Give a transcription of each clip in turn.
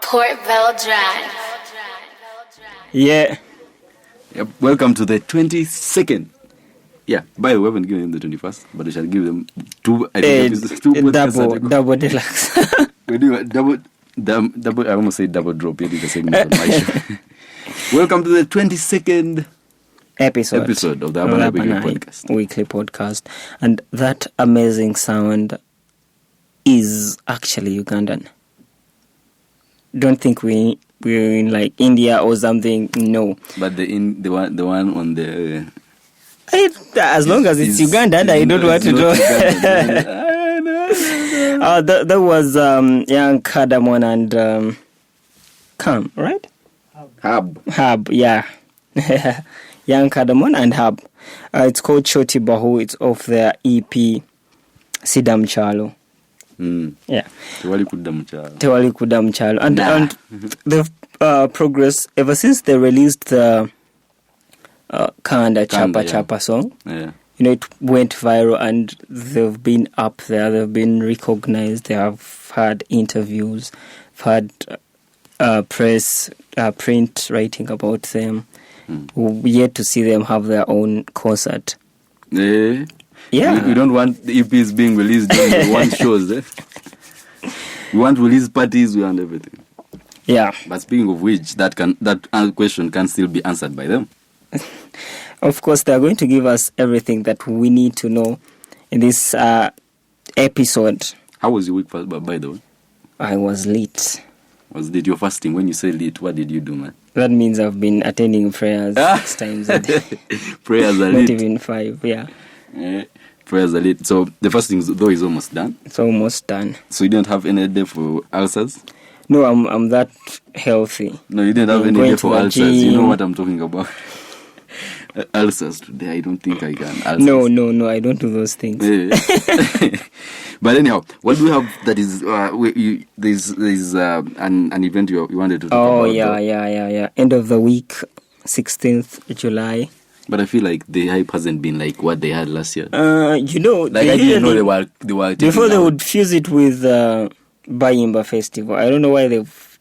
Port Bell Drive. Yeah. Yep. Welcome to the 22nd. Yeah, by the way, we haven't given them the 21st, but we shall give them two double deluxe. We're doing a double, I almost say double drop. It is a segment on my show. Welcome to the 22nd episode of the Urban Weekly Podcast. And that amazing sound is actually Ugandan. Don't think we're in like India or something. No. But the one on the as long as it's Ugandan, I don't want to know. That was Young Cardamom and Cam, right? HAB, yeah. Young Cardamom and HAB. It's called Choti Bahu. It's off their EP Sidam Chalo. Yeah. Tewali Kudamchalo. And they've progressed ever since they released the Kanda Chapa song. Yeah. You know, it went viral and they've been up there. They've been recognized. They have had interviews, had press, print writing about them. We yet to see them have their own concert. Yeah. Yeah. We don't want the EPs being released during one shows. We want release parties, we want everything. Yeah. But speaking of which, that question can still be answered by them. Of course, they are going to give us everything that we need to know in this episode. How was your week, by the way? I was lit. Did your fasting? When you say lit, what did you do, man? That means I've been attending prayers 6 times a day. Prayers are Not lit. even 5, yeah. Prayers are lit. So the fasting, though, is almost done. It's almost done. So you didn't have any day for ulcers? No, I'm that healthy. No, you didn't have any day for ulcers. Gym. You know what I'm talking about. Ulcers today, I don't think I can. Ulcers. No, I don't do those things. But anyhow, what do we have that is there's an event you wanted to talk about? Oh yeah. End of the week, 16th July. But I feel like the hype hasn't been like what they had last year. You know, like I didn't know they were before they would fuse it with Bayimba Festival. I don't know why they've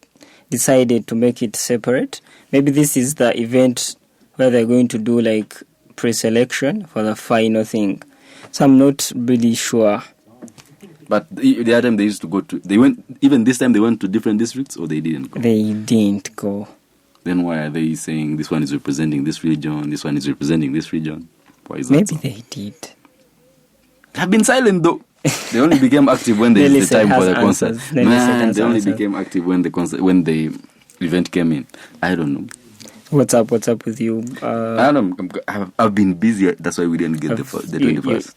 decided to make it separate. Maybe this is the event where they're going to do like pre-selection for the final thing. So I'm not really sure. But the other time they used to go to, even this time they went to different districts, or they didn't go? They didn't go. Then why are they saying this one is representing this region, this one is representing this region? Why is that? Maybe they did. They have been silent though. They only became active when there is the time for the concert. Man, they only became active when the event came in. I don't know. What's up with you? I don't know. I've been busy. That's why we didn't get the 21st.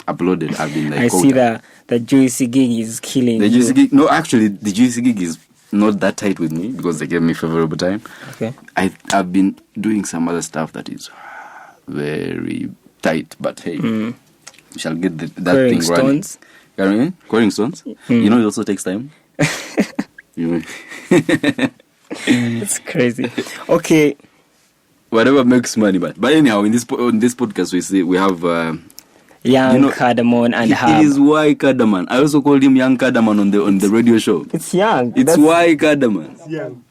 Uploaded. I've been like. I see the Juicy gig is killing. The Juicy gig. No, actually, the Juicy gig is not that tight with me because they gave me favorable time. Okay. I've been doing some other stuff that is very tight, but hey, we shall get that thing running. Quarrying stones. You know, it also takes time. It's crazy. Okay. Whatever makes money, but anyhow, on this podcast we have Young Cardamom and HAB. It is Y Cardamom. I also called him Young Cardamom on the radio show. It's Young. It's Y Cardamom. It's Young.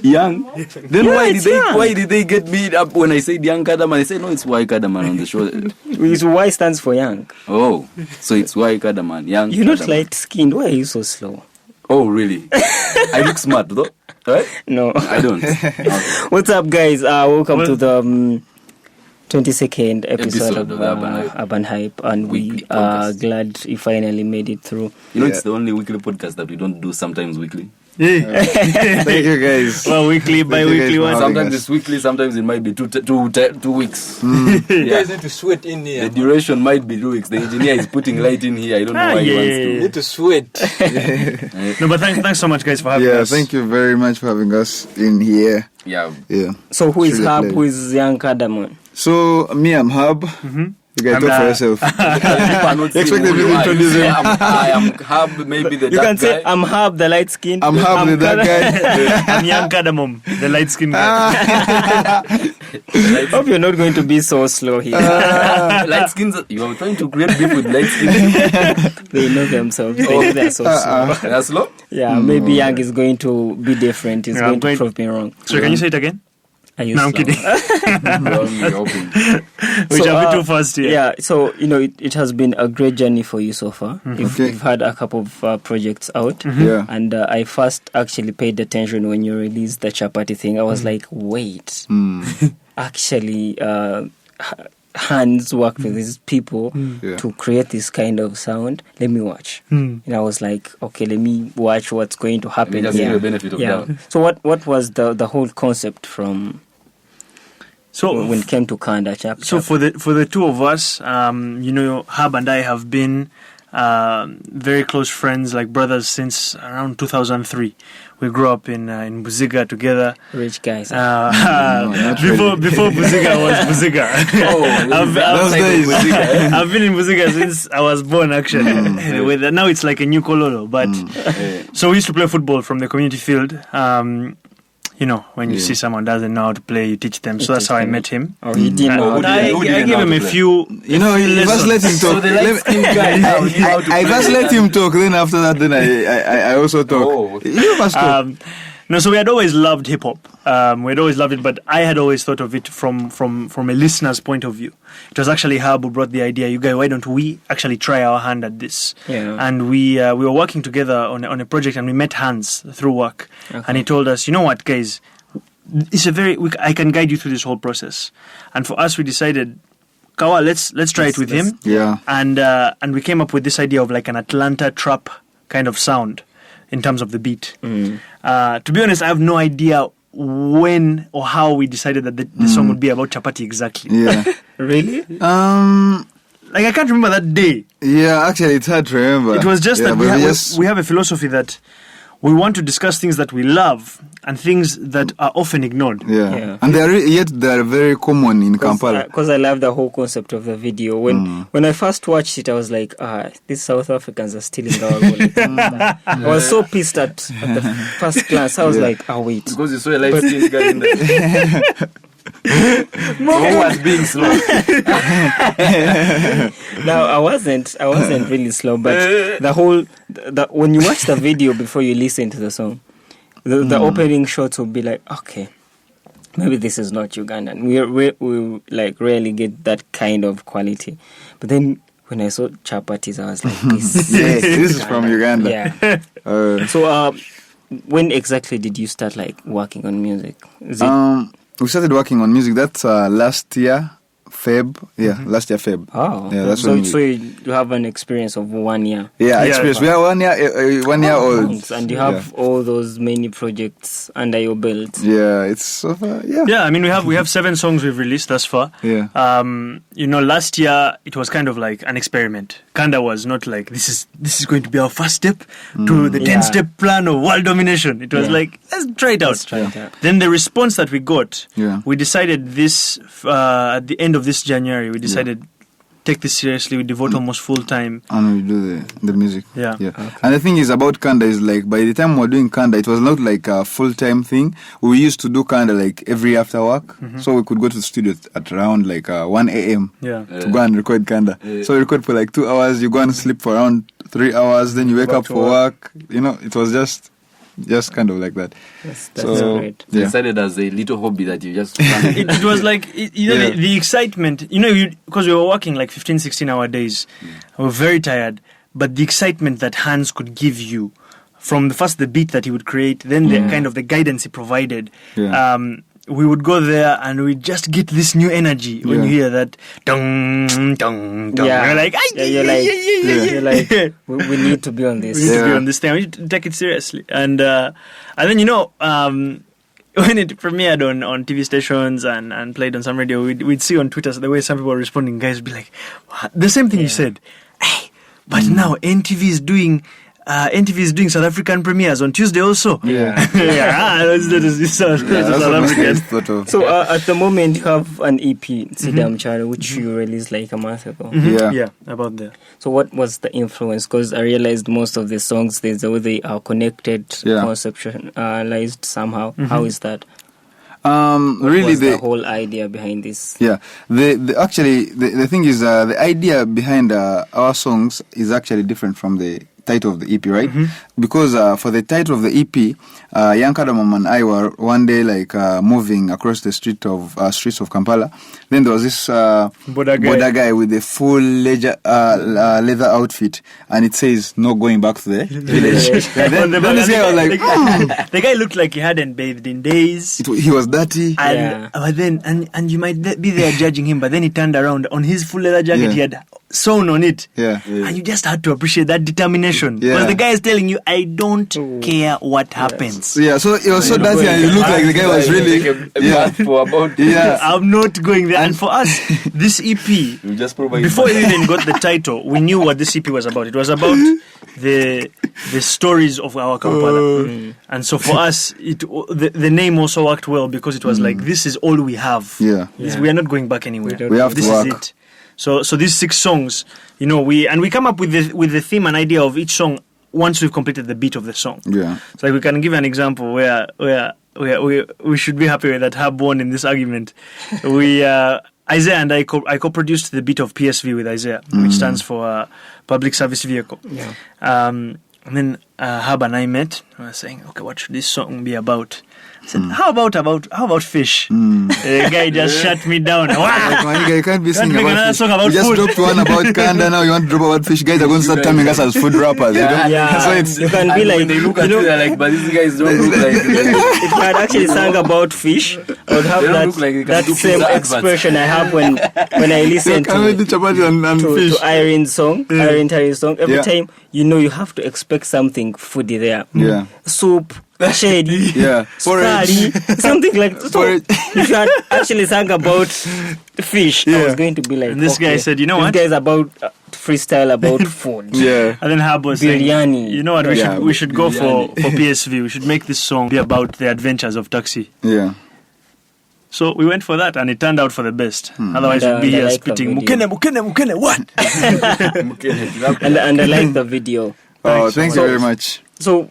Young? Then why did they get me up when I said Young Cardamom? I said no, it's Y Cardamom on the show. Y stands for Young. Oh, so it's Y Cardamom. Young. You're not light skinned. Why are you so slow? Oh, really? I look smart though. Right? No, I don't. Okay. What's up, guys? Welcome to the 22nd episode of Urban Hype, and we are glad you finally made it through. You know, it's the only weekly podcast that we don't do sometimes weekly. Yeah. Thank you, guys. Well, weekly, bi-weekly one. Sometimes it's weekly, sometimes it might be 2 weeks. You guys need to sweat in here. The duration might be 2 weeks. The engineer is putting light in here. I don't know why he wants to. You need to sweat. No, but thanks so much, guys, for having us. Yeah, thank you very much for having us in here. Yeah. Yeah. So who is HAB? Who is Young Cardamom? So me, I'm HAB. You guys talk for yourself. Expect them to introduce him. I am Hab, maybe the You dark can say, guy. I'm Hab, the light skin. I'm Hab, the dark guy. I'm Young Cardamom, the light skin guy. Hope you're not going to be so slow here. Light skins. You are trying to create beef with light skins. They know themselves. They know they're so slow. That's slow. Yeah, maybe Young is going to be different. He's Yeah, going to prove me wrong. So can you say it again? Are you No, I'm slow? kidding. We So, shall be too fast here. Yeah, so it has been a great journey for you so far. You've had a couple of projects out, Yeah. and I first actually paid attention when you released the chapati thing. I was like, wait, actually, hands work with these people Yeah. to create this kind of sound. Let me watch. And I was like, okay, let me watch what's going to happen just give here. you a benefit of doubt. So what was the whole concept from when it came to Kanda chapter? So for the two of us, Hab and I have been very close friends, like brothers, since around 2003. We grew up in Buziga together. Rich guys. Before Buziga was Buziga. I've been in Buziga since I was born, actually. Now it's like a new Kololo, but so we used to play football from the community field. When you see someone doesn't know how to play, you teach them. So that's how I met him. Or he didn't know. I gave him a few. You first let him talk. So the light skin guy now knew how to I play. first let him talk. Then after that, then I also talk. Oh, okay. You must talk. So we had always loved hip hop. We had always loved it, but I had always thought of it from a listener's point of view. It was actually Hab who brought the idea. You guys, why don't we actually try our hand at this? Yeah. And we were working together on a project, and we met Hans through work. Okay. And he told us, you know what, guys, I can guide you through this whole process. And for us, we decided, Kawa, let's try it with him. Yeah. And we came up with this idea of like an Atlanta trap kind of sound in terms of the beat. To be honest, I have no idea when or how we decided that the song would be about chapati exactly. Yeah. Really? Like, I can't remember that day. Yeah, actually, it's hard to remember. It was just that but we have a philosophy that we want to discuss things that we love and things that are often ignored. Yeah. And they're very common in Kampala. Because I love the whole concept of the video. When I first watched it, I was like, these South Africans are stealing our gold. I was so pissed at the first glance. I was like, wait. Because you saw a light skinned guy in there. Who was being slow? No, I wasn't really slow, but when you watch the video before you listen to the song, the opening shots will be like, okay, maybe this is not Ugandan. We like rarely get that kind of quality. But then when I saw chapatis, I was like, this is from Uganda. Yeah. So when exactly did you start like working on music? Is it we started working on music. That's last year, Feb. Yeah, last year, Feb. Oh, yeah. That's so when you have an experience of 1 year. Yeah, experience. We are 1 year old, and you have all those many projects under your belt. Yeah, it's so far. Yeah. Yeah, I mean we have 7 songs we've released thus far. Yeah. Last year it was kind of like an experiment. Kanda was not like this is going to be our first step to the 10-step plan of world domination. It was like, let's try it out. Then the response that we got, we decided this at the end of this January, we decided take this seriously. We devote almost full time, and we do the music. Yeah. Okay. And the thing is about Kanda is like by the time we were doing Kanda, it was not like a full time thing. We used to do Kanda like every after work, so we could go to the studio at around like 1 a.m. To go and record Kanda. So we record for like 2 hours. You go and sleep for around 3 hours. Then you wake up for work. It was just kind of like that. That's great. You decided as a little hobby that you just it was like the excitement, because we were working like 15-16 hour days. We were very tired, but the excitement that Hans could give you from the beat that he would create, then the kind of the guidance he provided, we would go there and we just get this new energy when you hear that dong dong dong. Yeah. You're like, we need to be on this. We need to be on this thing. We need to take it seriously. And then when it premiered on TV stations and played on some radio, we'd see on Twitter the way some people were responding. Guys would be like, the same thing you said. Hey, but now NTV is doing NTV is doing South African premieres on Tuesday also. South African. So at the moment you have an EP, Sidam Charo, which you released like a month ago. Yeah, about there. So what was the influence? Because I realized most of the songs, there's the way they are connected, conceptualized somehow. How is that? Really, the whole idea behind this? Yeah, the thing is, the idea behind our songs is actually different from the title of the EP, right? Because for the title of the EP, Young Cardamom and I were one day moving across the streets of Kampala. Then there was this border guy with a full leather outfit, and it says "No going back to the village." Then this guy was like, the guy looked like he hadn't bathed in days. He was dirty, but then and you might be there judging him, but then he turned around on his full leather jacket. He had sewn on it, and you just had to appreciate that determination. Because the guy is telling you, I don't care what happens. Yeah, so it was so dirty, and it looked like the guy was really I'm not going there. And for us, this EP, before we even got the title, we knew what this EP was about. It was about the stories of our Kampala. And so for us, the name also worked well, because it was like, this is all we have. We are not going back anywhere. We have this to work. Is it. So these 6 songs, we come up with the theme and idea of each song once we've completed the beat of the song. Yeah. So we can give an example where we should be happy that HAB won in this argument. Isaiah and I co-produced the beat of PSV with Isaiah, which stands for Public Service Vehicle. Yeah. And then HAB and I met. We were saying, okay, what should this song be about? I said, how about fish? The guy just shut me down. You can't be singing about fish. Song about you just food. dropped one about Kanda, now you want to drop about fish. Guys are going to start terming us as food rappers. So you can be like, when they look at you, they're like, but these guys don't look like. If I had actually sang about fish, I would have that same expression I have when I listen to Irene's song, Irene Tari's song. Every time, you have to expect something foodie there. Yeah. Soup, shady, porridge, something like that. So if you had actually sang about fish, I was going to be like, and this guy said, this guy is about freestyle about food. And then HAB was biryani. Saying, you know what, we should go for PSV. We should make this song be about the adventures of taxi. Yeah. So we went for that, and it turned out for the best. Otherwise, we'd be here spitting mukene, what? And I like the video. Oh, thank you very much. So,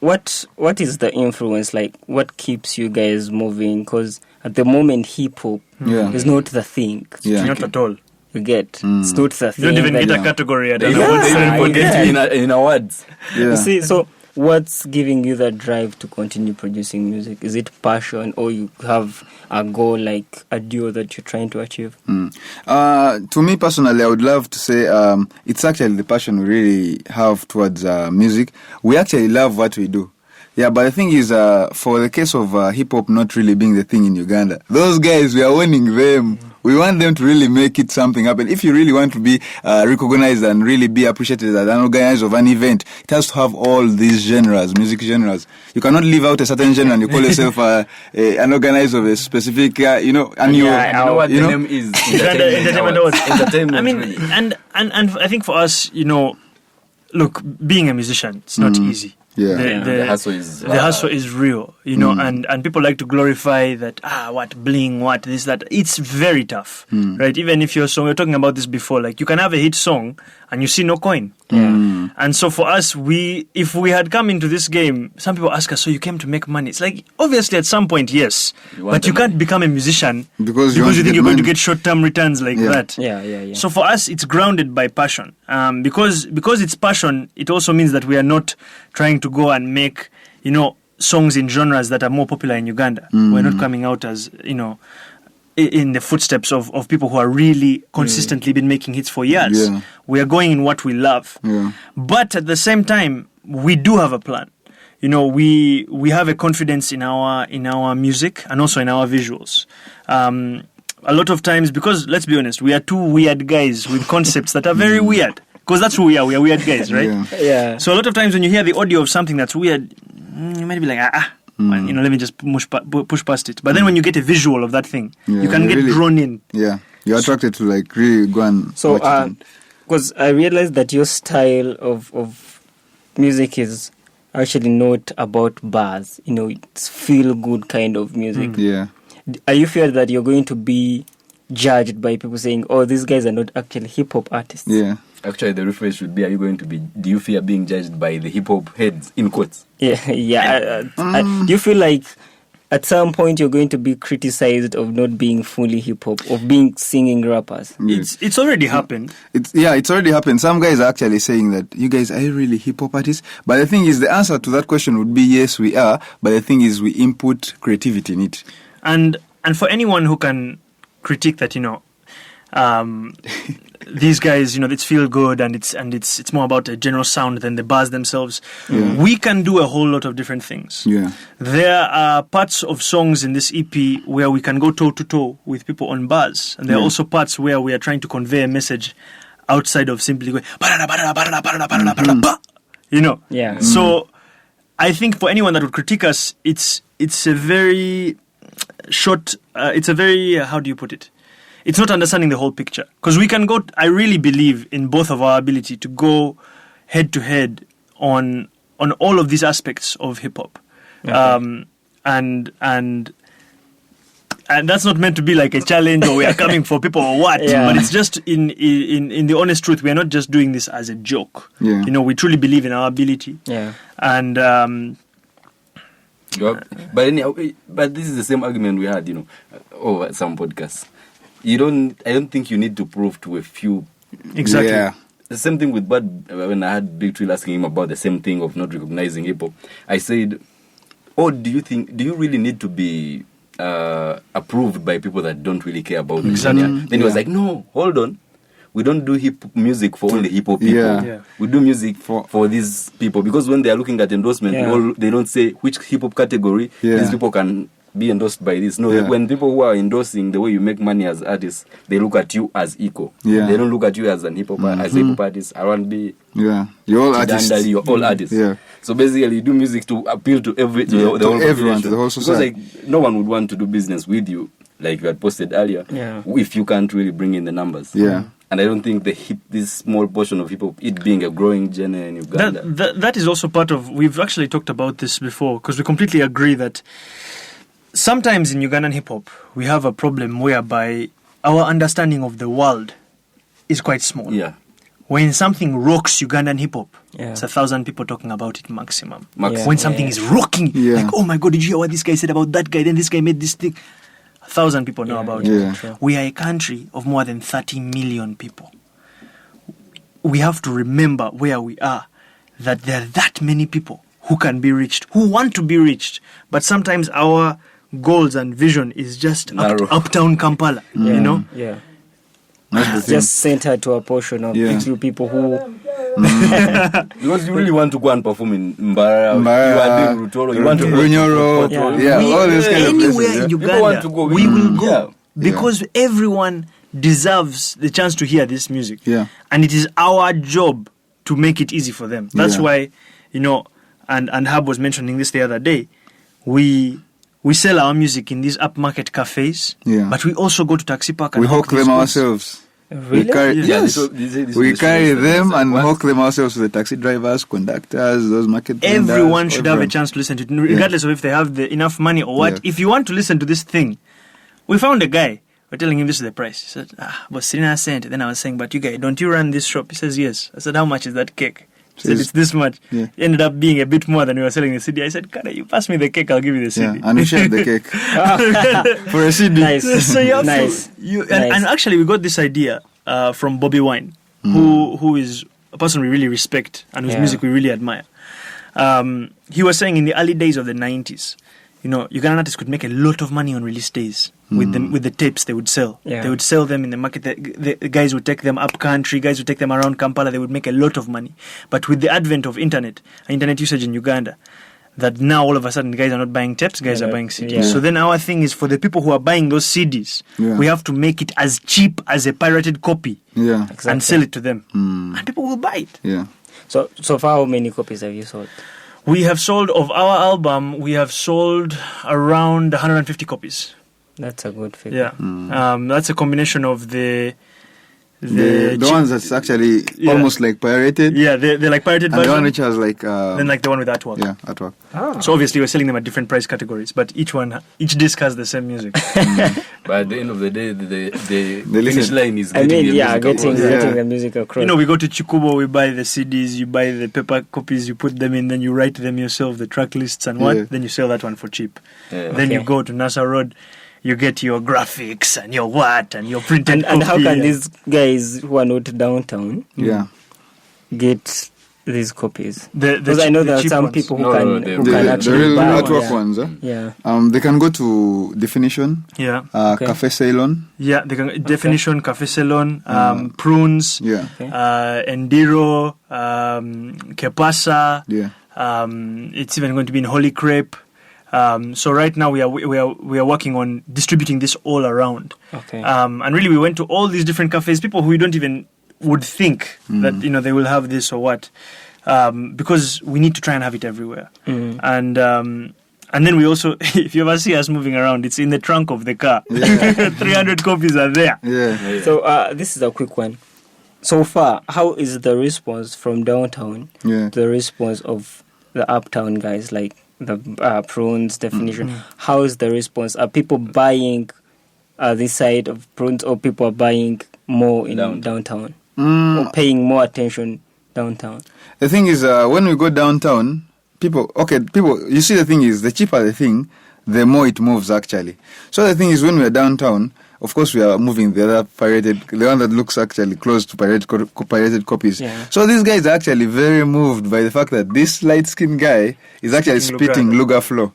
what is the influence? Like, what keeps you guys moving? Because at the moment, hip hop is not the thing. Not at all. You get it's not the thing. You don't even get a category at They even forget you in awards. You see, so what's giving you that drive to continue producing music? Is it passion, or you have a goal, like a duo that you're trying to achieve? To me personally, I would love to say it's actually the passion we really have towards music. We actually love what we do. Yeah, but the thing is, for the case of hip-hop not really being the thing in Uganda, those guys, we are warning them. We want them to really make it something happen. If you really want to be recognized and really be appreciated as an organizer of an event, it has to have all these genres, music genres. You cannot leave out a certain genre and you call yourself an organizer of a specific, and you know what the name is. Entertainment. I mean, and I think for us, look, being a musician, it's not easy. The hustle is real, and people like to glorify that, what bling, what this, that. It's very tough, right? Even if your song, we were talking about this before, like you can have a hit song and you see no coin. And so for us, if we had come into this game, some people ask us, so you came to make money? It's like, obviously at some point, yes, but you can't become a musician because you think you're going to get short-term returns like that. Yeah. So for us, it's grounded by passion. Because it's passion, it also means that we are not trying to go and make, songs in genres that are more popular in Uganda. We're not coming out as, in the footsteps of people who are really consistently been making hits for years. We are going in what we love. But at the same time, we do have a plan. We have a confidence in our music and also in our visuals. A lot of times, because let's be honest, we are two weird guys with concepts that are very weird. Because that's who we are. We are weird guys, right? Yeah. So a lot of times when you hear the audio of something that's weird, you might be like, let me just push past it. But then when you get a visual of that thing, you can get drawn in. Yeah, you're attracted to really go and watch it. Because I realized that your style of music is actually not about bars. It's feel good kind of music. Yeah. Are you fear that you're going to be judged by people saying, "Oh, these guys are not actually hip hop artists"? Yeah. Actually, the rephrase should be, do you fear being judged by the hip hop heads, in quotes? Yeah. Do you feel like at some point you're going to be criticized of not being fully hip hop, of being singing rappers? It's already happened. It's already happened. Some guys are actually saying that, you guys, are you really hip hop artists? But the thing is, the answer to that question would be yes, we are. But the thing is, we input creativity in it. And for anyone who can critique that, these guys, it's feel good and it's more about a general sound than the bars themselves. Yeah. We can do a whole lot of different things. Yeah. There are parts of songs in this EP where we can go toe to toe with people on bars, and there are also parts where we are trying to convey a message outside of simply going Yeah. So I think for anyone that would critique us, it's a very short. It's a very how do you put it? It's not understanding the whole picture, because we can go. I really believe in both of our ability to go head to head on all of these aspects of hip hop, Okay. And that's not meant to be like a challenge or we are coming for people or what. Yeah. But it's just in the honest truth, we are not just doing this as a joke. Yeah. We truly believe in our ability. Yeah. And But anyhow, but this is the same argument we had, over some podcasts. I don't think you need to prove to a few. exactly. Yeah. The same thing with Bud, when I had Big Trill asking him about the same thing of not recognizing hip hop. I said, do you really need to be approved by people that don't really care about it? Exactly. Then he was like, no, hold on. We don't do hip music for only hip hop people. Yeah. We do music for these people, because when they are looking at endorsement, they don't say which hip hop category these people can be endorsed by this. No, when people who are endorsing the way you make money as artists, they look at you as equal. Yeah. They don't look at you as an hip hop as hip hop artist. R&B. Yeah. You're all artists. You're all artists. Yeah. So basically, you do music to appeal to the whole everyone, population. to the whole society. Because no one would want to do business with you, like you had posted earlier, if you can't really bring in the numbers. Yeah. And I don't think this small portion of hip hop, it being a growing genre in Uganda. That is also part of. We've actually talked about this before, because we completely agree that sometimes in Ugandan hip hop we have a problem whereby our understanding of the world is quite small. Yeah. When something rocks Ugandan hip hop, Yeah. it's 1,000 people talking about it maximum. Yeah. When something is rocking, like, oh my God, did you hear what this guy said about that guy? Then this guy made this thing. 1,000 people know about Yeah. it. True. We are a country of more than 30 million people. We have to remember where we are, that there are that many people who can be reached, who want to be reached. But sometimes our goals and vision is just uptown Kampala, Yeah. It's just centered to a portion of few people who. Because you really want to go and perform in Mbara, you are doing Rutoro, you want to go Runyoro, to all these kind of anywhere places. in People Uganda, want to go. we will go. Yeah. Because everyone deserves the chance to hear this music. Yeah. And it is our job to make it easy for them. That's why, and Hab was mentioning this the other day, we sell our music in these upmarket cafes, but we also go to Taxi Park and We hawk them ourselves. Really? We carry, we carry them and hawk them ourselves to the taxi drivers, conductors, those market vendors. Everyone should have a chance to listen to it, regardless of if they have enough money or what. If you want to listen to this thing, we found a guy. We're telling him this is the price. He said, but Sirina sent. Then I was saying, but you guys, don't you run this shop? He says, yes. I said, how much is that cake? He said, it's this much. Yeah. It ended up being a bit more than we were selling the CD. I said, Kada, you pass me the cake, I'll give you the CD. Yeah, and we shared the cake for a CD. Nice. So you have Nice. and actually we got this idea from Bobby Wine, who is a person we really respect and whose music we really admire. He was saying in the early days of the 90s, Ugandan artists could make a lot of money on release days with the tapes they would sell. Yeah. They would sell them in the market. The guys would take them up country, guys would take them around Kampala. They would make a lot of money. But with the advent of internet usage in Uganda, that now all of a sudden guys are not buying tapes, guys are buying CDs. Yeah. So then our thing is, for the people who are buying those CDs, we have to make it as cheap as a pirated copy and sell it to them. And people will buy it. Yeah. So far, how many copies have you sold? We have sold, of our album, we have sold around 150 copies. That's a good figure. Yeah. That's a combination of the The ones that's actually almost like pirated. Yeah, they're like pirated version. And the one which has like... then like the one with artwork. Yeah, artwork. So obviously we're selling them at different price categories, but each disc has the same music. But at the end of the day, the finish line is getting the music across. You know, we go to Chikubo, we buy the CDs, you buy the paper copies, you put them in, then you write them yourself, the track lists and then you sell that one for cheap. Then you go to NASA Road, you get your graphics and your and your printed and how can these guys who are not downtown get these copies? Because I know there are some people who can actually the buy artwork ones. They can go to Definition, Cafe Ceylon. Yeah, they can Definition, Cafe Ceylon, Prunes, Endiro, Kepasa. It's even going to be in Holy Crepe. So right now we are working on distributing this all around. And really we went to all these different cafes, people who you don't even would think that they will have this or what, because we need to try and have it everywhere. And then we also, if you ever see us moving around, it's in the trunk of the car. 300 copies are there. So this is a quick one. So far, how is the response from downtown? The response of the uptown guys, like the Prunes, Definition. How is the response? Are people buying this side of Prunes, or people are buying more in downtown? Or paying more attention downtown? The thing is, when we go downtown, people, you see, the thing is, the cheaper the thing, the more it moves actually. So the thing is, when we're downtown, of course we are moving the other pirated, the one that looks actually close to pirated copies. So these guys are actually very moved by the fact that this light-skinned guy is actually spitting Luga flow.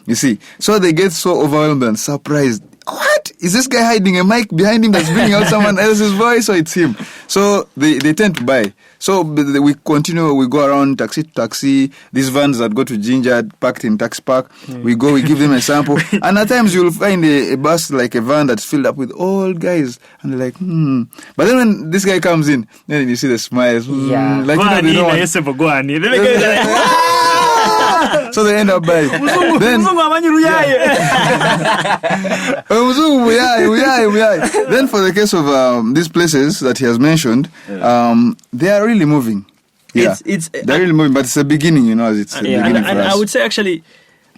You see, so they get so overwhelmed and surprised. What? Is this guy hiding a mic behind him that's bringing out someone else's voice, or it's him? So they tend to buy. So we continue, we go around taxi to taxi, these vans that go to Ginger, parked in taxi park, we go, we give them a sample. And at times you'll find a bus, like a van that's filled up with old guys. And they're like, But then when this guy comes in, then you see the smiles. Like, so they end up buying. Then for the case of these places that he has mentioned, they are really moving. They're really moving, but it's a beginning, as it's a beginning for us. I would say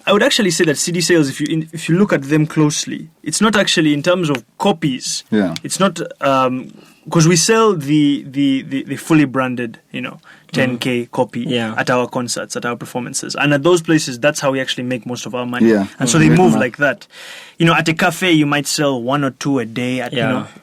I would actually say that CD sales, if you look at them closely, it's not actually in terms of copies. It's not because we sell the fully branded, 10K copy at our concerts, at our performances, and at those places, that's how we actually make most of our money. And so they move like that. At a cafe, you might sell 1 or 2 a day.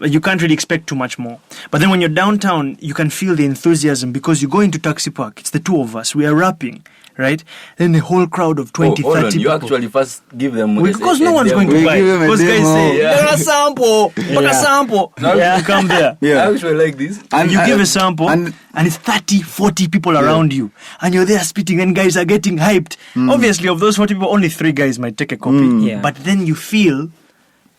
You can't really expect too much more. But then when you're downtown, you can feel the enthusiasm because you go into Taxi Park. It's the two of us. We are rapping. Right? Then the whole crowd of 20, 30 people. You actually first give them... Because no one's going to buy. Those guys say, "There's a sample. A sample." You come there. I actually like this. And you give a sample, and it's 30, 40 people around you. And you're there spitting, and guys are getting hyped. Obviously, of those 40 people, only 3 guys might take a copy. But then you feel...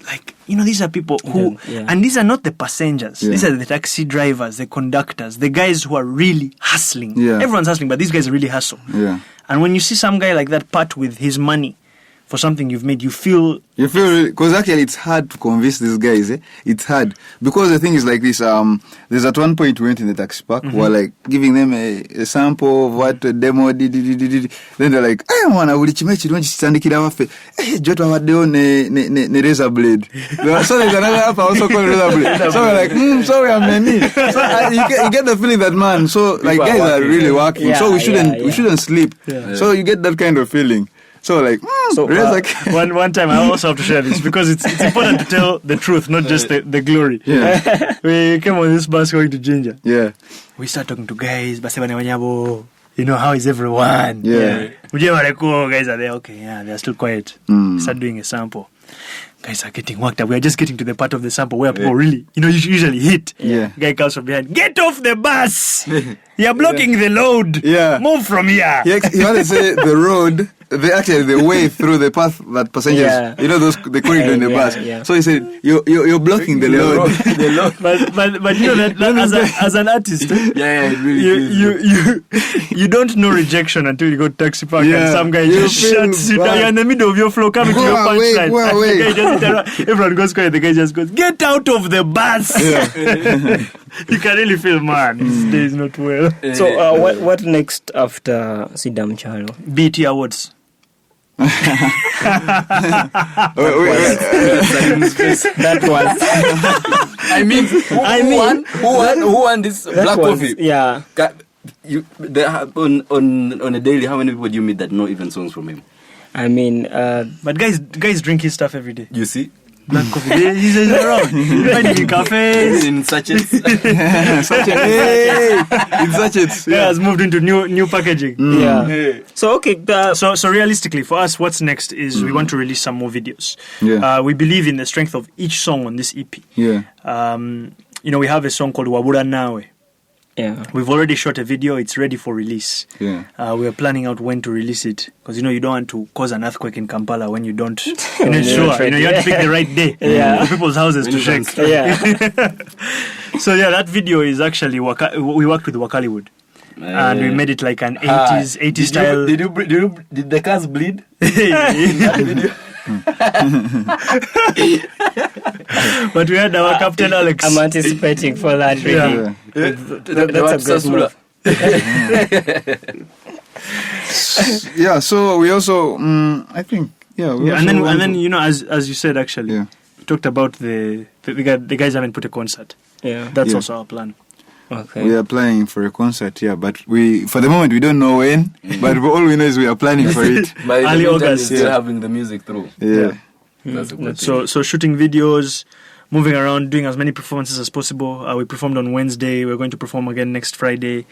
like, these are people who... And these are not the passengers. These are the taxi drivers, the conductors, the guys who are really hustling. Everyone's hustling, but these guys really hustle. And when you see some guy like that part with his money for something you've made, you feel... Because actually it's hard to convince these guys. It's hard. Because the thing is like this, there's at one point we went in the taxi park, we're like giving them a sample of what a demo did. Then they're like, "Hey, man, ulichimechi don't chitandikira wafe. Joto wadeo ne razor blade." So there's another app also called razor blade. So we're like, sorry, I'm many. So you get the feeling that, man, so like guys are really working. So we shouldn't sleep. So you get that kind of feeling. So like, one time I also have to share this because it's important to tell the truth, not just the glory. We came on this bus going to Ginger. We start talking to guys, how is everyone? Guys are there, okay, they're still quiet. Start doing a sample. Guys are getting worked up. We are just getting to the part of the sample where people really, usually hit. Guy comes from behind. "Get off the bus! You're blocking the load. Move from here." You want to say the road, the way through the path that passengers, the corridor in the bus. So he said, you're blocking the load. But that as an artist, you don't know rejection until you go to Taxi Park and some guy just shuts you down. You're in the middle of your flow coming to your punchline. Everyone goes quiet. The guy just goes, "Get out of the bus!" You can really feel, man, this day is not well. So what next after Sidam Chalo? BT Awards. That was. Who won this black coffee? Yeah. On a daily, how many people do you meet that know even songs from him? But guys drink his stuff every day. You see? Black coffee. He's around. You find it in cafes. In sachets. In sachets. Yeah, it's moved into new packaging. Yeah. So okay. So realistically, for us, what's next is we want to release some more videos. Yeah. We believe in the strength of each song on this EP. Yeah. We have a song called Wabura Nawe. Yeah. We've already shot a video. It's ready for release. Yeah. We are planning out when to release it because you don't want to cause an earthquake in Kampala when you don't. You have to pick the right day for people's houses to shake. Yeah. So that video is actually we worked with Wakaliwood. And we made it like an 80s style. Did the cars bleed? That video. But we had our Captain Alex. I'm anticipating for that. Really. That's a good move. Yeah. So we also, I think, and then as you said, actually, we talked about the guys haven't put a concert. Yeah. That's also our plan. Okay. We are planning for a concert, but for the moment we don't know when. But all we know is we are planning for it. Early August, still having the music through. Yeah. That's a good thing. So shooting videos, moving around, doing as many performances as possible. We performed on Wednesday. We're going to perform again next Friday.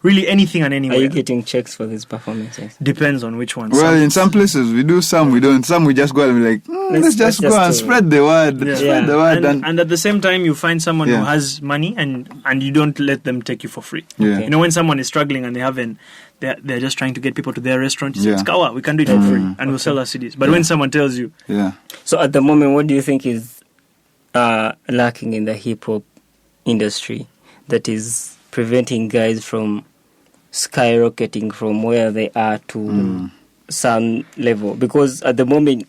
Really anything and anywhere. Are you getting checks for these performances? Depends on which ones. Well, in some places we do, some we don't. Some we just go and be like, let's just go and spread the word. Yeah. Spread the word. And at the same time, you find someone who has money and you don't let them take you for free. Yeah. Okay. When someone is struggling and they're just trying to get people to their restaurant, you say, it's Kawa, we can do it for free and we'll sell our CDs. But when someone tells you... Yeah. So at the moment, what do you think is lacking in the hip-hop industry that is preventing guys from skyrocketing from where they are to some level? Because at the moment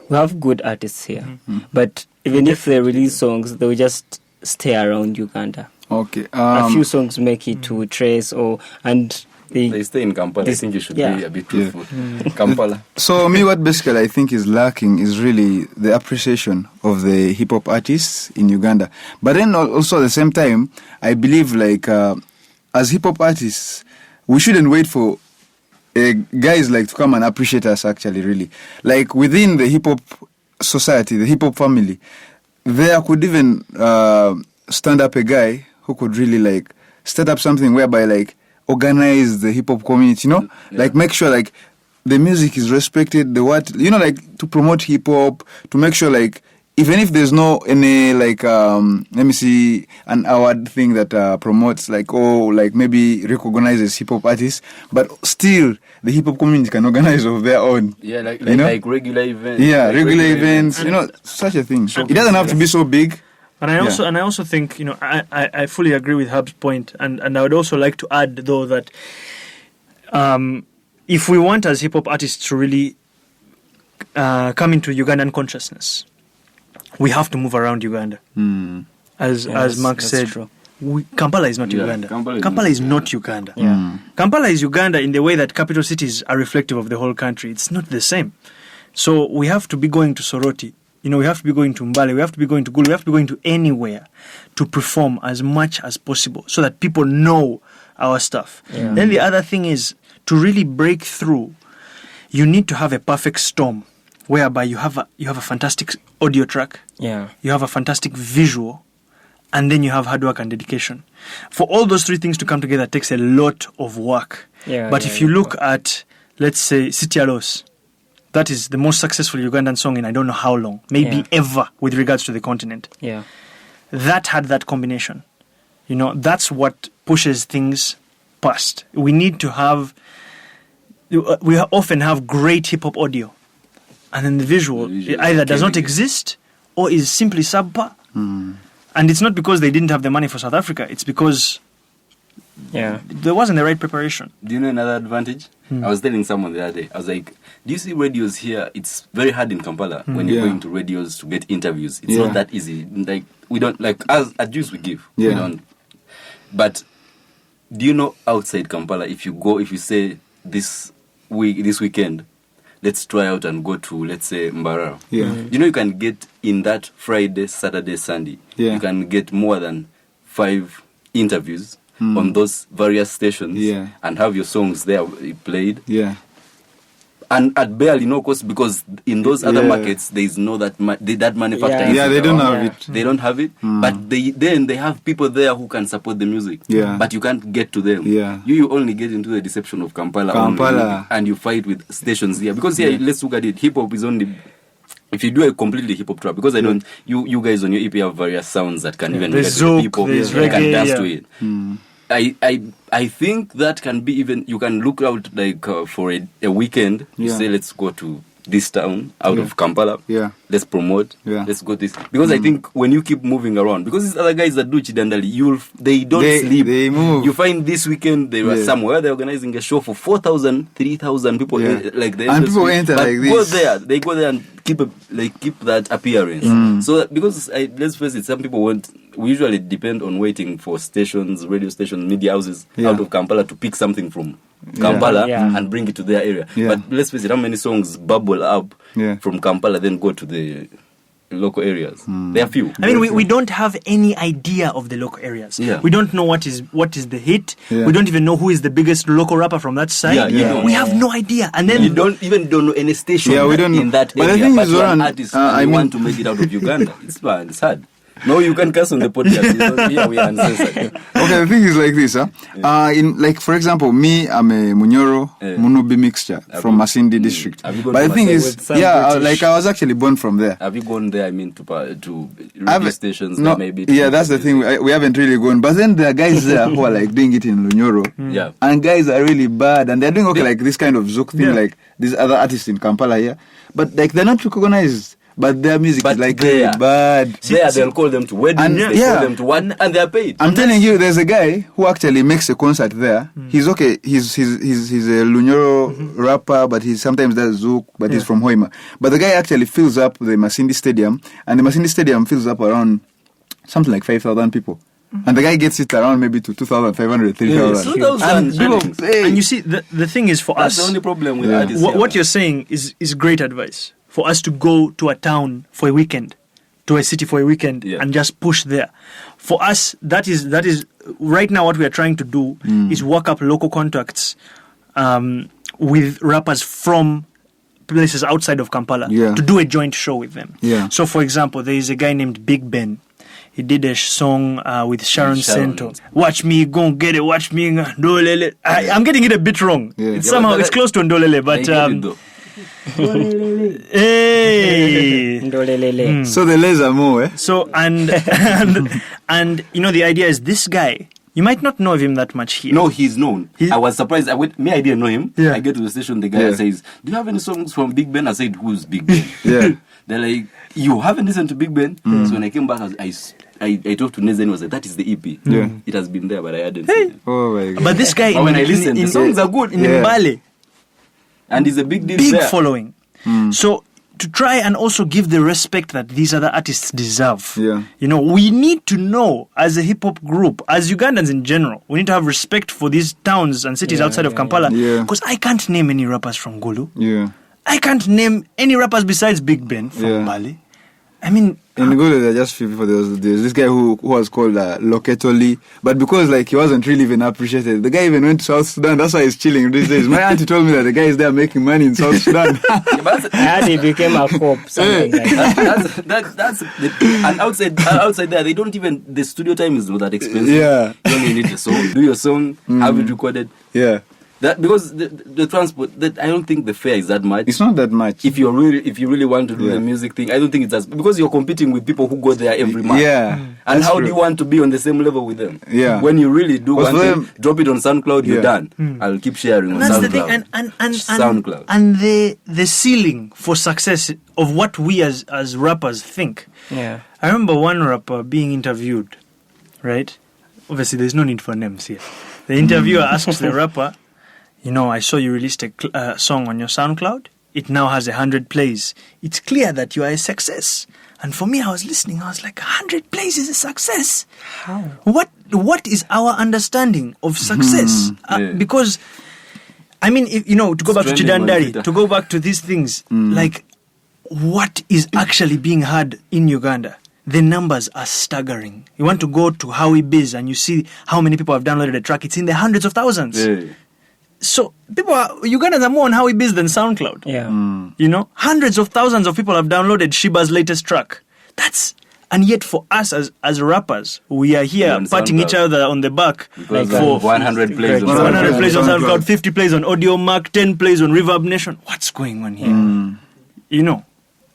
we have good artists here, but even if they release songs, they will just stay around Uganda. Okay. A few songs make it to Trace they stay in Kampala. I think you should be a bit truthful. Kampala. So what basically I think is lacking is really the appreciation of the hip hop artists in Uganda. But then also at the same time, I believe as hip hop artists, we shouldn't wait for guys to come and appreciate us actually, really. Within the hip hop society, the hip hop family, there could even stand up a guy who could really start up something whereby organize the hip hop community, make sure the music is respected, the what, to promote hip hop, to make sure even if there's no any let me see, an award thing that promotes maybe recognizes hip hop artists, but still the hip hop community can organize of their own. Yeah, like regular events. Yeah, regular events. Such a thing. It doesn't have to be so big. And I also think I fully agree with Hab's point, and I would also like to add though that if we want as hip hop artists to really come into Ugandan consciousness, we have to move around Uganda. As Mark said, Kampala is not Uganda. Kampala is not Uganda. Yeah. Kampala is Uganda in the way that capital cities are reflective of the whole country. It's not the same. So we have to be going to Soroti. We have to be going to Mbale, we have to be going to Gulu, we have to be going to anywhere to perform as much as possible so that people know our stuff. Yeah. Then the other thing is, to really break through, you need to have a perfect storm whereby you have a fantastic audio track, you have a fantastic visual, and then you have hard work and dedication. For all those three things to come together takes a lot of work. But if you look at, let's say, Sitialos, that is the most successful Ugandan song in I don't know how long, maybe ever, with regards to the continent. Yeah. That had that combination. That's what pushes things past. We need to have... We often have great hip-hop audio, and then the visual either does not exist or is simply subpar. And it's not because they didn't have the money for South Africa. It's because there wasn't the right preparation. Do you know another advantage? I was telling someone the other day, I was like, do you see radios here? It's very hard in Kampala when you're going to radios to get interviews. It's not that easy. Like, we don't, like, as at Jews we give. We don't. But do you know outside Kampala, if you say this weekend, let's try out and go to, let's say, Mbarara. You know, you can get in that Friday, Saturday, Sunday, you can get more than 5 interviews on those various stations and have your songs there played. And at barely no cost, because in those other markets there is no that manufacturer. They don't have it. They don't have it, but they have people there who can support the music. But you can't get to them. You only get into the deception of Kampala. Only, and you fight with stations here, because here, let's look at it. Hip hop is only, if you do a completely hip hop trap, because I don't, you guys on your EP have various sounds that can even get to people, they can dance to it. I think that can be even, you can look out like for a weekend, you say let's go to this town out of Kampala, let's promote, let's go this, because I think when you keep moving around, because these other guys that do Chidandali, they don't sleep, they move. You find this weekend they were somewhere, they're organizing a show for 4,000, 3,000 people, like the and people enter like this. They go there and keep that appearance. So because let's face it, some people we usually depend on waiting for stations, radio stations, media houses out of Kampala to pick something from Kampala and bring it to their area. But let's face it, how many songs bubble up from Kampala then go to the local areas? There are few. I mean, we don't have any idea of the local areas. We don't know what is the hit. We don't even know who is the biggest local rapper from that side. We have no idea. And then you don't know any station we don't in that but area. But one artist want to make it out of Uganda. It's bad. It's hard. No, you can curse on the podcast because here we are uncensored. Okay, the thing is like this, in, like, for example, me, I'm a Munyoro Munubi mixture from Masindi district. But the thing is, like, I was actually born from there. Have you gone there, I mean, to radio stations? No, maybe that's the thing. We haven't really gone. But then there are guys there who are like doing it in Lunyoro. And guys are really bad. And they're doing like this kind of zouk thing, like these other artists in Kampala here. But like, they're not recognized. But their music is like really bad. They'll call them to weddings, they call them to what, and they're paid. I'm telling you, there's a guy who actually makes a concert there. He's okay. He's a Lunyoro rapper, but he sometimes does zouk, but he's from Hoima. But the guy actually fills up the Masindi Stadium, and the Masindi Stadium fills up around something like 5,000 people. And the guy gets it around maybe to 2,500, 3,000. 2,000. And you see, the thing is for us, that's the only problem with artists. What you're saying is great advice. For us to go to a town for a weekend, to a city for a weekend, and just push there. For us, that is right now what we are trying to do is work up local contacts with rappers from places outside of Kampala to do a joint show with them. So, for example, there is a guy named Big Ben. He did a song with Sharon Sento. Watch me go get it. Watch me ndolele. I'm getting it a bit wrong. It's close to ndolele, but. Hey. So the less are more, So and you know, the idea is this guy, you might not know of him that much here. No, he's known. I was surprised. I didn't know him. I get to the station, the guy says, do you have any songs from Big Ben? I said, who's Big Ben? They're like, you haven't listened to Big Ben? So when I came back, I talked to Nezen and was like, that is the EP. It has been there, but I hadn't seen it. Oh my God. But this guy, when I listened, the songs are good. In Mbale. And he's a big deal Big there. following. So to try and also give the respect that these other artists deserve. You know, we need to know as a hip hop group, as Ugandans in general, we need to have respect for these towns and cities outside of Kampala. Because I can't name any rappers from Gulu. I can't name any rappers besides Big Ben from Bali. I mean, in Gulu, there are just few people. There's this guy who was called Loketoli, but because like he wasn't really even appreciated, the guy even went to South Sudan. That's why he's chilling these days. My auntie told me that the guy is there making money in South Sudan. And he became a cop, something like that. And outside there, they don't even, the studio time is not that expensive. You only need a song, do your song, have it recorded. That because the transport, that I don't think the fare is that much. It's not that much. If you really want to do the music thing, I don't think it's as, because you're competing with people who go there every month. And how do you want to be on the same level with them? When you really do one thing, drop it on SoundCloud, you're done. I'll keep sharing on that's SoundCloud. The thing, and SoundCloud. And the ceiling for success of what we as rappers think. I remember one rapper being interviewed, right? Obviously, there's no need for names here. The interviewer asks the rapper, I saw you released a song on your SoundCloud. It now has 100 plays. It's clear that you are a success. And for me, I was listening. I was like, 100 plays is a success. How? What is our understanding of success? Because, I mean, to go back to Chidandari, to go back to these things, like, what is actually being heard in Uganda? The numbers are staggering. You want to go to Howie Biz and you see how many people have downloaded a track. It's in the hundreds of thousands. Yeah. So Ugandans are more on Howie Biz than SoundCloud. Yeah. Hundreds of thousands of people have downloaded Shiba's latest track. And yet for us as rappers, we are here patting each other on the back. Like for 100 plays on 100 plays on SoundCloud, 50 plays on Audio Mac, 10 plays on Reverb Nation. What's going on here?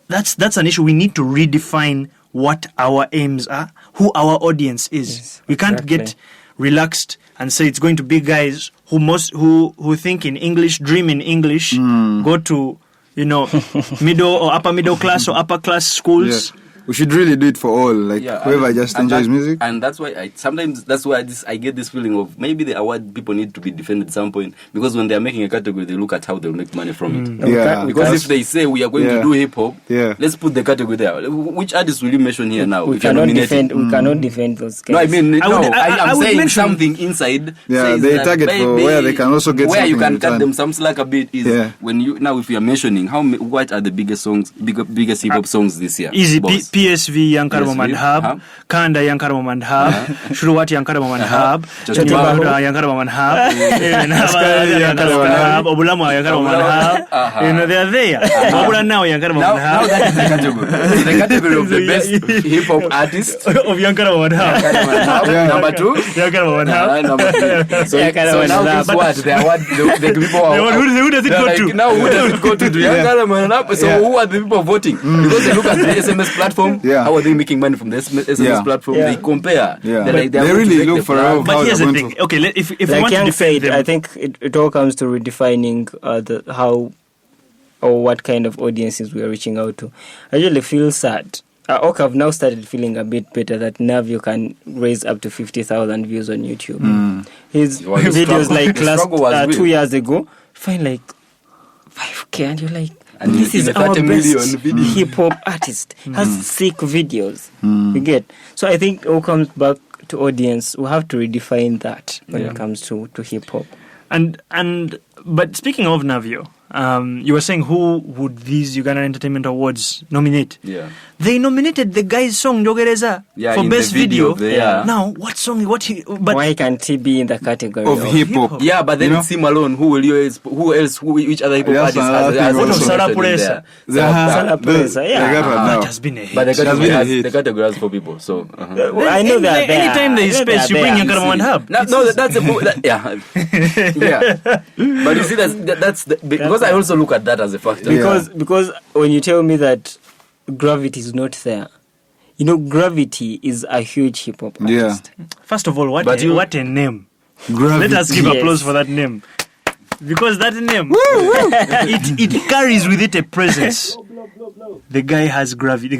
That's an issue. We need to redefine what our aims are, who our audience is. Yes, we can't get relaxed and say it's going to be guys who think in English, dream in English, go to middle or upper middle class or upper class schools. Yeah. We should really do it for all, whoever just enjoys music. And that's why I get this feeling of maybe the award people need to be defended at some point, because when they're making a category, they look at how they'll make money from it. Because if they say we are going to do hip hop, let's put the category there. Which artists will you mention here now? We cannot defend those guys. No, I mean, I'm saying something inside. Yeah, they target for where they can also get where something you can in cut return. them some slack a bit is when if you are mentioning what are the biggest hip hop songs this year? Easy. PSV, Young Cardamom HAB, Kanda, Young Cardamom HAB, Shuruwati, Young Cardamom HAB, Chatibahuda, Young Cardamom HAB, Young Cardamom HAB, Obulama, Young Cardamom HAB. They are there. Obula now, Young Cardamom HAB. Now that is the category. So the category of the best hip hop artist of Young Cardamom HAB. Number 2, Young Cardamom HAB. Number 3. So now guess what? The people who does it go to? Now who does it go to? Young Cardamom HAB. So who are the people voting? Because they look at the SMS platform. How are they making money from the SMS platform? They compare. They really look for how but here's the thing. Okay, if we want to defend them, I think it all comes to redefining how or what kind of audiences we are reaching out to. I really feel sad. I've now started feeling a bit better that Navio can raise up to 50,000 views on YouTube. His videos like last 2 years ago find like 5K, and you're like, and this is our best hip hop artist. Has sick videos. You get? So I think it all comes back to audience. We have to redefine that when it comes to hip hop. But speaking of Navio, you were saying who would these Uganda Entertainment Awards nominate? Yeah. They nominated the guy's song Jogereza for best video. Now, what song? Why can't he be in the category of hip hop? Yeah, but then it's him alone. Which other hip hop artist has what of Sarah Puresa? Sarah Puresa, that has been a hit. But the category has 4 people, so I know that anytime there is space, you bring Young Cardamom HAB. No, that's a yeah. But you see, that's because I also look at that as a factor. Because when you tell me that Gravity is not there, Gravity is a huge hip hop artist. First of all, what a name. Gravity. Let us give applause for that name. Because that name, it carries with it a presence. The guy has gravity.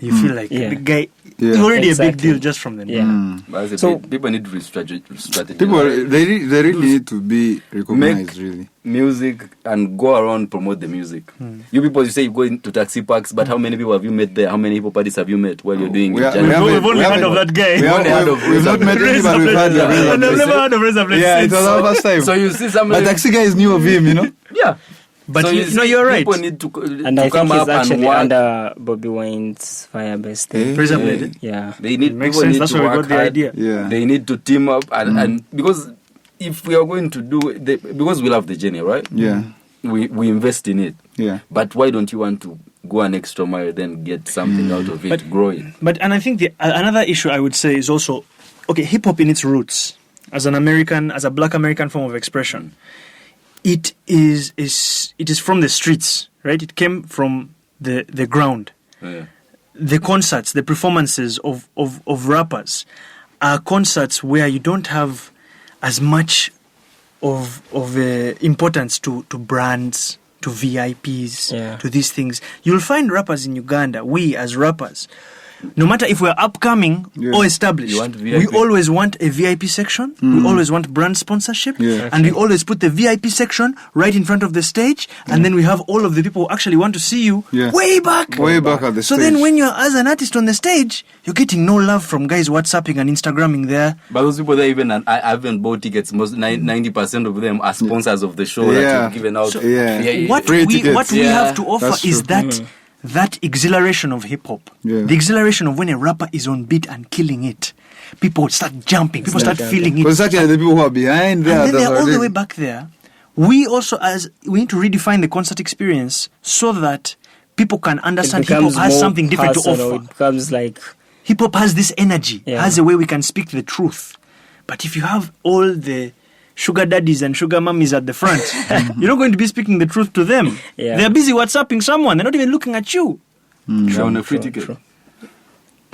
You feel like the guy is already a big deal just from the name. So people need to strategize. People, they really need to be recognized. Make music and go around promote the music. You people, you say you go into taxi parks, but how many people have you met there? How many hip hop artists have you met while you're doing it? We've only heard of that guy. We've not met anybody. We've heard of I've never heard of Razor Blade. Yeah, it was our first time. So you see somebody. But taxi guy is new of him, Yeah. But so you're right. People need to and I come think up he's actually and under Bobby Wine's Firebase thing. Razor Blade. Yeah. They need Makes people sense. need That's to where we work got the hard. idea. Yeah. They need to team up and because if we are going to do it, because we love the journey, right? Yeah. We invest in it. Yeah. But why don't you want to go an extra mile, then get something out of it, grow it? And I think another issue I would say is also, hip hop in its roots as a Black American form of expression. It is from the streets, right? It came from the ground. Yeah. The concerts, the performances of rappers are concerts where you don't have as much of importance to brands, to VIPs, to these things. You'll find rappers in Uganda, we as rappers, no matter if we're upcoming or established, we always want a VIP section. We always want brand sponsorship. And we always put the VIP section right in front of the stage. And then we have all of the people who actually want to see you way back at the stage. So then when you're as an artist on the stage, you're getting no love from guys WhatsApping and Instagramming there. But those people there, I haven't bought tickets. Most 90% of them are sponsors of the show that you've given out. So what we have to offer is that exhilaration of hip hop. The exhilaration of when a rapper is on beat and killing it. People start jumping. People start feeling it. Because actually the people who are behind there, and then they're all the way back there. We also we need to redefine the concert experience so that people can understand hip hop has something different to offer. It becomes like hip hop has this energy, has a way we can speak the truth. But if you have all the sugar daddies and sugar mummies at the front, you're not going to be speaking the truth to them. They're busy WhatsApping someone. They're not even looking at you. They're on a free ticket. True.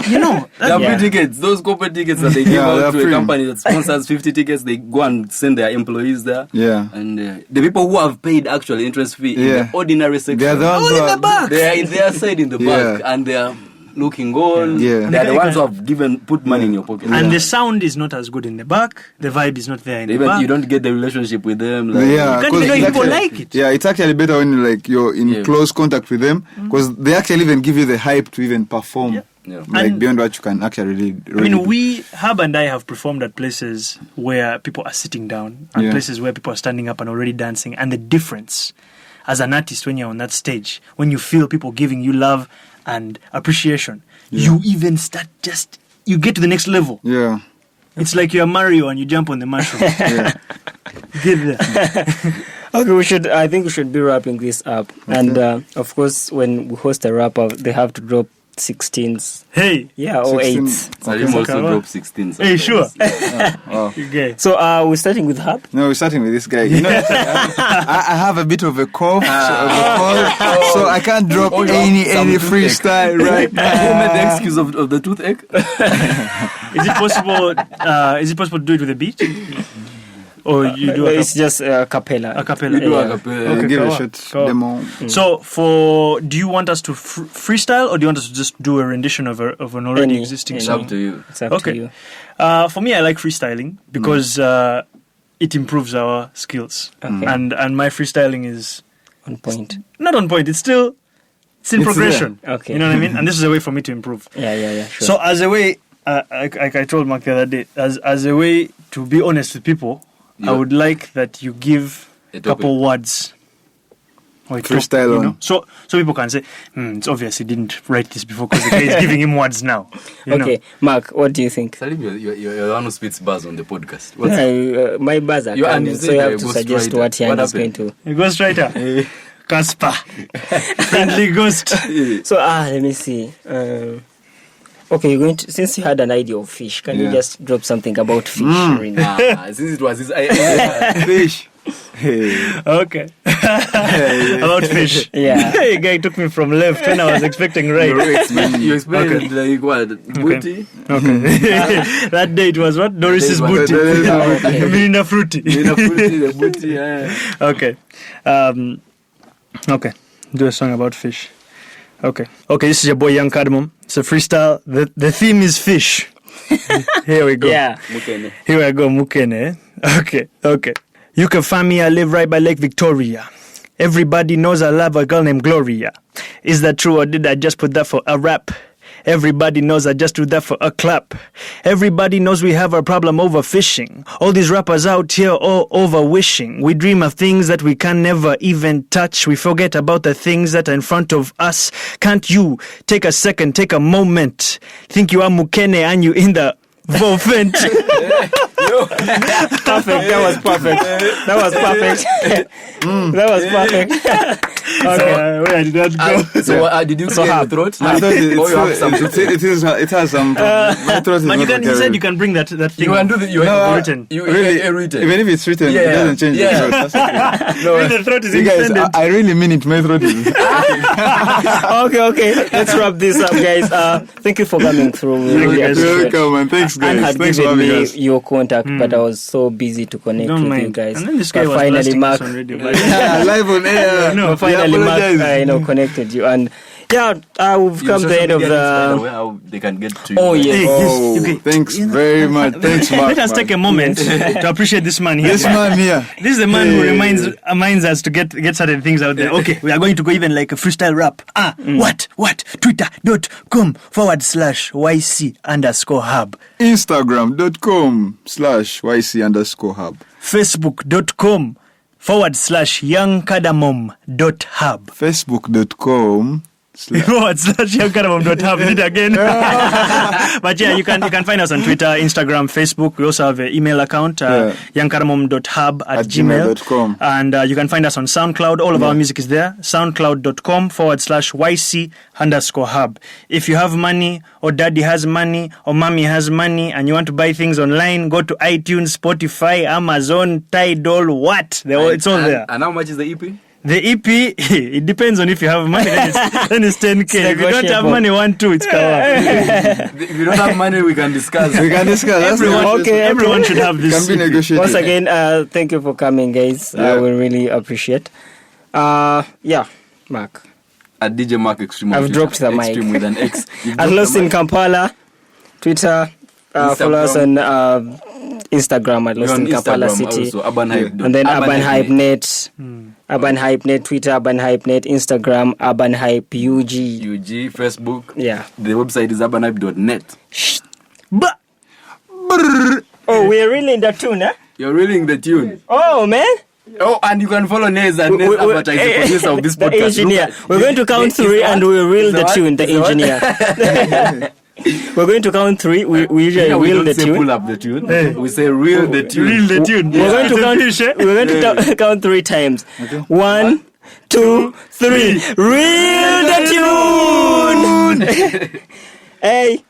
You know, they're free tickets. Those corporate tickets that they give out to a company that sponsors 50 tickets, they go and send their employees there. And the people who have paid actual entrance fee in the ordinary section, they're all in the back. They are in their side in the back, and they are looking on. They're the ones who have put money in your pocket. And the sound is not as good in the back. The vibe is not there in the back. You don't get the relationship with them. You can't even know if people like it. Yeah, it's actually better when you're in close contact with them, because they actually even give you the hype to even perform. Beyond what you can actually really Hab and I have performed at places where people are sitting down and places where people are standing up and already dancing. And the difference as an artist when you're on that stage, when you feel people giving you love and appreciation, you even start you get to the next level. It's like you're Mario and you jump on the mushroom. Get there. Okay, I think we should be wrapping this up. And of course, when we host a wrap up, they have to drop 16s. Or 8s. I also drop 16s. Hey, sure. Okay. So we're starting with Hab? No, we're starting with this guy. You know, I have a bit of a cough, so I can't drop any freestyle right now. Who made the excuse of the toothache? Is it possible to do it with a beat? Or you do it's just a cappella. A cappella. You do a cappella. Okay, give a shot demo. So, do you want us to freestyle, or do you want us to just do a rendition of an already existing song? It's up to you. It's up to you. For me, I like freestyling because it improves our skills. And my freestyling is on point. Not on point. It's in progression. Okay. You know what I mean? And this is a way for me to improve. Sure. So as a way, I told Mark the other day, as a way to be honest with people, I would like that you give a couple words. Freestyle on. So people can say, it's obvious he didn't write this before because the guy is giving him words now. You know? Mark, what do you think? Salim, you're the one who spits bars on the podcast. My bars are coming, so you have to suggest what Young is going to. A ghostwriter. Casper. Friendly ghost. So, let me see. Okay, you're going to, since you had an idea of fish, can you just drop something about fish? Since it was his idea. Fish. Okay. About fish. The guy took me from left when I was expecting right. You explained like what? Booty? Okay. That day it was what? Doris's booty. Mirinda fruity. The booty, Okay. Okay. Do a song about fish. Okay, this is your boy Young Cardamom. It's a freestyle. The theme is fish. Here we go. Mukene. Here I go, Mukene. Okay. You can find me, I live right by Lake Victoria. Everybody knows I love a girl named Gloria. Is that true or did I just put that for a rap? Everybody knows I just do that for a clap. Everybody knows we have a problem over fishing. All these rappers out here all over wishing. We dream of things that we can never even touch. We forget about the things that are in front of us. Can't you take a second, take a moment? Think you are Mukene and you in the Volvent. Perfect. That was perfect. Okay, where did that go? So did you clear the throat? I thought it has some. My throat is not okay. You said you can bring that thing. You can do written. Written. Even if it's written, it doesn't change the throat. No, the throat is guys, I really mean it. My throat is. Okay. Let's wrap this up, guys. Thank you for coming through. You're welcome, and thanks, guys. Anne had given me your contact, but I was so busy to connect with you guys. And then this guy was finally, Mark, on radio. Live on air. Finally, Mark, connected you. And we've come to the end of the... How they can get to you. Oh, yes. Oh, thanks very much. Thanks, Mark. Let us take a moment to appreciate this man here. This man here. This is the man who reminds us to get certain things out there. Okay, we are going to go even like a freestyle rap. What? Twitter.com/YC_hub. Instagram.com/YC_hub. Facebook.com/Young Cardamom.HAB. Facebook.com /Young Cardamom.HAB. Did it again. But yeah, you can find us on Twitter, Instagram, Facebook. We also have an email account, youngcardamom.hab@gmail.com. And you can find us on SoundCloud. All of our music is there. SoundCloud.com/YC_hub. If you have money, or daddy has money, or mommy has money, and you want to buy things online, go to iTunes, Spotify, Amazon, Tidal, it's all there. And how much is the EP? The EP, it depends on if you have money, then it's 10K. If you don't have money, 1-2, it's Kawa. If you don't have money, we can discuss. Everyone should have this. Can be negotiated. Once again, thank you for coming, guys. We really appreciate. Mark. At DJ Mark Extreme. I've dropped the mic. Extreme with an X. At Lost in Kampala, Twitter, follow us on Instagram at Lost in Kampala City. Also, Urban Hype. And then Urban Hype Net. Urban Hype Net, Twitter, Urban Hype Net, Instagram, Urban Hype UG, Facebook. Yeah. The website is urbanhype.net. Oh, we're really in the tune, eh? You're reeling the tune. Oh, man. Oh, and you can follow Nez and Nez advertise the producer of this the podcast. Engineer. We're going to count 3 and we'll reel the tune, the engineer. We're going to count 3. We usually reel the tune. Pull up the tune. We say reel the tune. Reel the tune. We're going to count 3 times. Okay. 1, 2, 3. Reel the tune. Hey.